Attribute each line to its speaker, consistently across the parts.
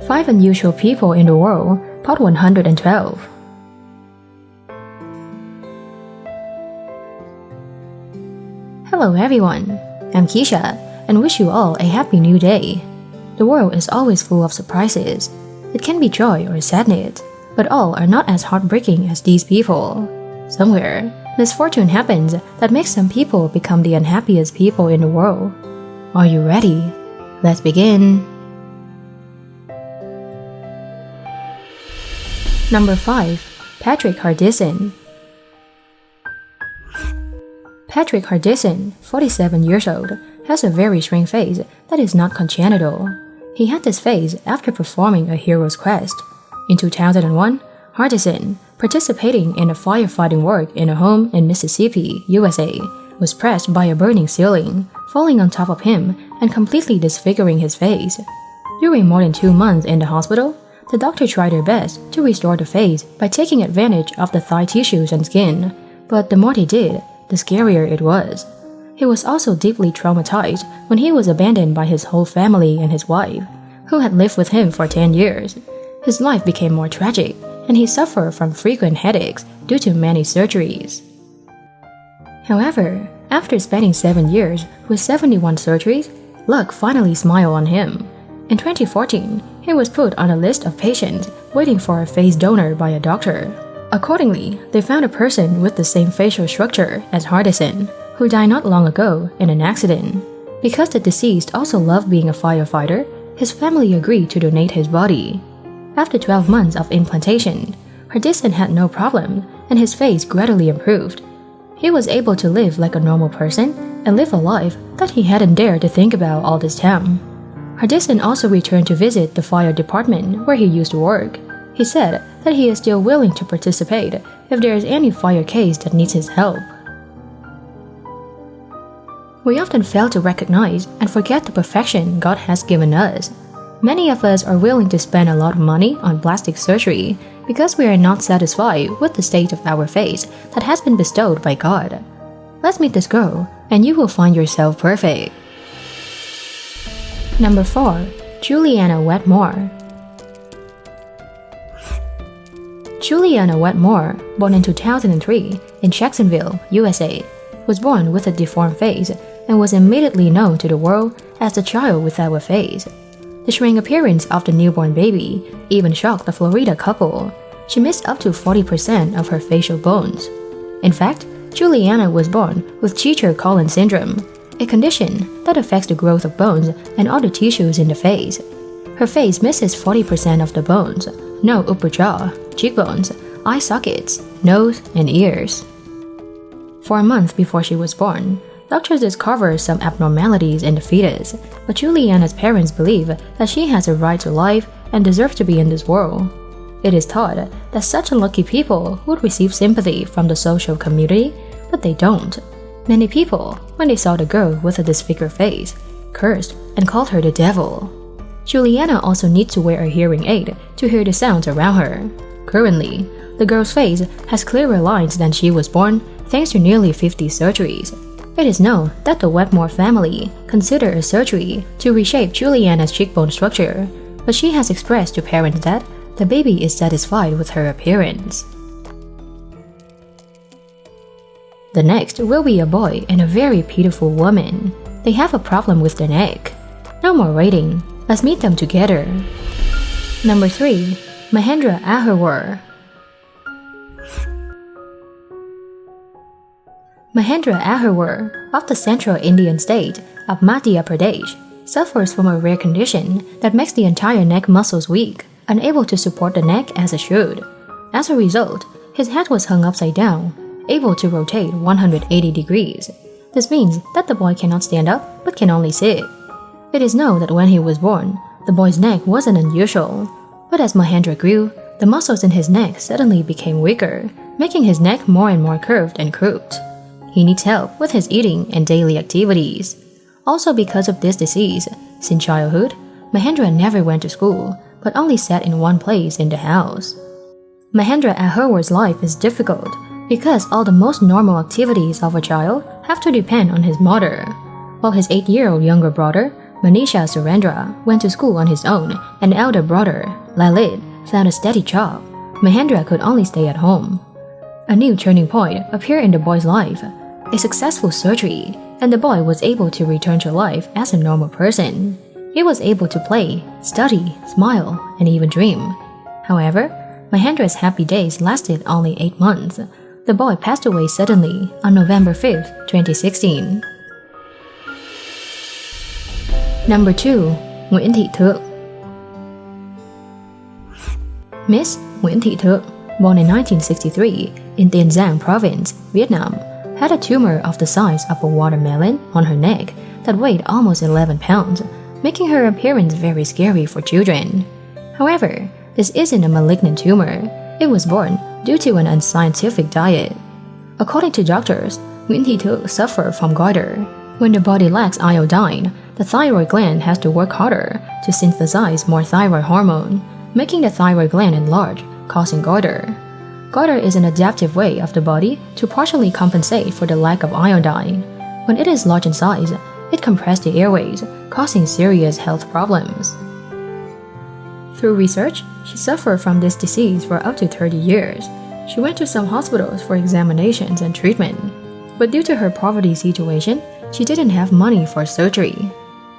Speaker 1: 5 Unusual People in the World, Part 112. Hello everyone, I'm Keisha, and wish you all a happy new day. The world is always full of surprises. It can be joy or sadness, but all are not as heartbreaking as these people. Somewhere, misfortune happens that makes some people become the unhappiest people in the world. Are you ready? Let's begin. Number 5. Patrick Hardison. Patrick Hardison, 47 years old, has a very strange face that is not congenital. He had this face after performing a hero's quest. In 2001, Hardison, participating in a firefighting work in a home in Mississippi, USA, was pressed by a burning ceiling, falling on top of him and completely disfiguring his face. During more than 2 months in the hospital, the doctor tried their best to restore the face by taking advantage of the thigh tissues and skin, but the more they did, the scarier it was. He was also deeply traumatized when he was abandoned by his whole family and his wife, who had lived with him for 10 years. His life became more tragic, and he suffered from frequent headaches due to many surgeries. However, after spending 7 years with 71 surgeries, luck finally smiled on him. In 2014, he was put on a list of patients waiting for a face donor by a doctor. Accordingly, they found a person with the same facial structure as Hardison, who died not long ago in an accident. Because the deceased also loved being a firefighter, his family agreed to donate his body. After 12 months of implantation, Hardison had no problem, and his face gradually improved. He was able to live like a normal person and live a life that he hadn't dared to think about all this time. Hardison also returned to visit the fire department where he used to work. He said that he is still willing to participate if there is any fire case that needs his help. We often fail to recognize and forget the perfection God has given us. Many of us are willing to spend a lot of money on plastic surgery because we are not satisfied with the state of our face that has been bestowed by God. Let's meet this girl, and you will find yourself perfect. Number 4. Juliana Wetmore. Juliana Wetmore, born in 2003 in Jacksonville, USA, was born with a deformed face and was immediately known to the world as the child without a face. The strange appearance of the newborn baby even shocked the Florida couple. She missed up to 40% of her facial bones. In fact, Juliana was born with Treacher-Collins syndrome, a condition that affects the growth of bones and other tissues in the face. Her face misses 40% of the bones, no upper jaw, cheekbones, eye sockets, nose, and ears. For a month before she was born, doctors discovered some abnormalities in the fetus, but Juliana's parents believe that she has a right to life and deserves to be in this world. It is thought that such unlucky people would receive sympathy from the social community, but they don't. Many people, when they saw the girl with a disfigured face, cursed and called her the devil. Juliana also needs to wear a hearing aid to hear the sounds around her. Currently, the girl's face has clearer lines than she was born thanks to nearly 50 surgeries. It is known that the Wetmore family considered a surgery to reshape Juliana's cheekbone structure, but she has expressed to parents that the baby is satisfied with her appearance. The next will be a boy and a very beautiful woman. They have a problem with their neck. No more waiting. Let's meet them together. Number 3. Mahendra Agarwal. Mahendra Agarwal of the central Indian state of Madhya Pradesh suffers from a rare condition that makes the entire neck muscles weak, unable to support the neck as it should. As a result, his head was hung upside down, able to rotate 180 degrees. This means that the boy cannot stand up but can only sit. It is known that when he was born, the boy's neck wasn't unusual, but as Mahendra grew, the muscles in his neck suddenly became weaker, making his neck more and more curved and crooked. He needs help with his eating and daily activities. Also because of this disease, since childhood, Mahendra never went to school, but only sat in one place in the house. Mahendra Agarwal's life is difficult because all the most normal activities of a child have to depend on his mother, while his 8-year-old younger brother Manisha Surendra went to school on his own, and elder brother, Lalit, found a steady job. Mahendra could only stay at home. A new turning point appeared in the boy's life, a successful surgery, and the boy was able to return to life as a normal person. He was able to play, study, smile, and even dream. However, Mahendra's happy days lasted only 8 months. The boy passed away suddenly on November 5, 2016. Number 2. Nguyễn Thị Thượng. Miss Nguyễn Thị Thượng, born in 1963 in Tiền Giang province, Vietnam, had a tumor of the size of a watermelon on her neck that weighed almost 11 pounds, making her appearance very scary for children. However, this isn't a malignant tumor. It was born due to an unscientific diet. According to doctors, Nguyễn Thị Thượng suffered from goiter. When the body lacks iodine, the thyroid gland has to work harder to synthesize more thyroid hormone, making the thyroid gland enlarge, causing goiter. Goiter is an adaptive way of the body to partially compensate for the lack of iodine. When it is large in size, it compressed the airways, causing serious health problems. Through research, she suffered from this disease for up to 30 years. She went to some hospitals for examinations and treatment. But due to her poverty situation, she didn't have money for surgery.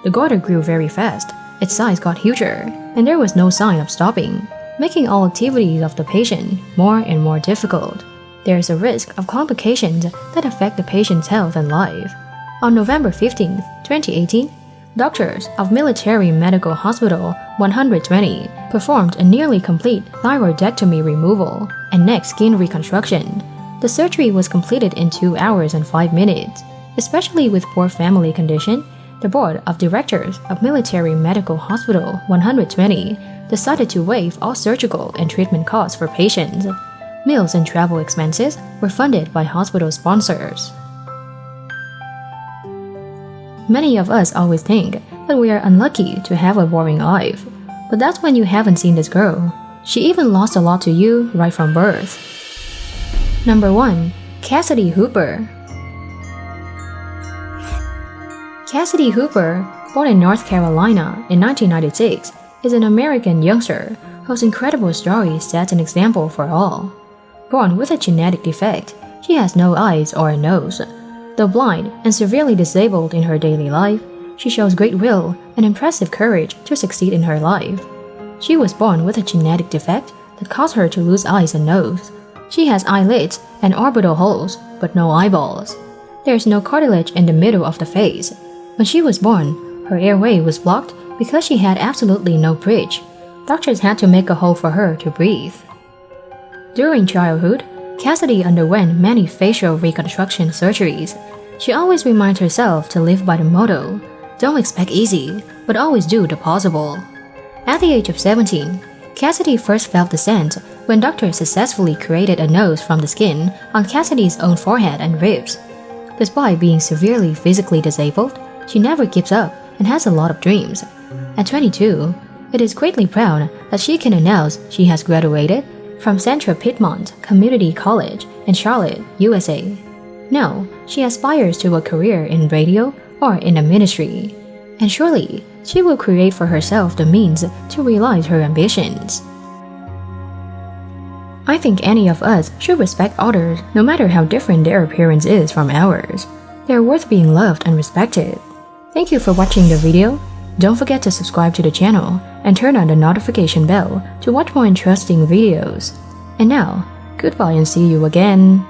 Speaker 1: The goiter grew very fast, its size got huger, and there was no sign of stopping, making all activities of the patient more and more difficult. There is a risk of complications that affect the patient's health and life. On November 15, 2018, doctors of Military Medical Hospital 120 performed a nearly complete thyroidectomy removal and neck skin reconstruction. The surgery was completed in 2 hours and 5 minutes. Especially with poor family condition, the board of directors of Military Medical Hospital 120 decided to waive all surgical and treatment costs for patients. Meals and travel expenses were funded by hospital sponsors. Many of us always think that we are unlucky to have a boring life, but that's when you haven't seen this girl. She even lost a lot to you right from birth. Number 1. Cassidy Hooper. Cassidy Hooper, born in North Carolina in 1996, is an American youngster whose incredible story sets an example for all. Born with a genetic defect, she has no eyes or a nose. Though blind and severely disabled in her daily life, she shows great will and impressive courage to succeed in her life. She was born with a genetic defect that caused her to lose eyes and nose. She has eyelids and orbital holes, but no eyeballs. There is no cartilage in the middle of the face. When she was born, her airway was blocked because she had absolutely no bridge. Doctors had to make a hole for her to breathe. During childhood, Cassidy underwent many facial reconstruction surgeries. She always reminds herself to live by the motto, "Don't expect easy, but always do the possible." At the age of 17, Cassidy first felt the scent when doctors successfully created a nose from the skin on Cassidy's own forehead and ribs. Despite being severely physically disabled, she never gives up and has a lot of dreams. At 22, it is greatly proud that she can announce she has graduated from Central Piedmont Community College in Charlotte, USA. Now, she aspires to a career in radio or in the ministry. And surely, she will create for herself the means to realize her ambitions. I think any of us should respect others no matter how different their appearance is from ours. They are worth being loved and respected. Thank you for watching the video. Don't forget to subscribe to the channel and turn on the notification bell to watch more interesting videos. And now, goodbye and see you again.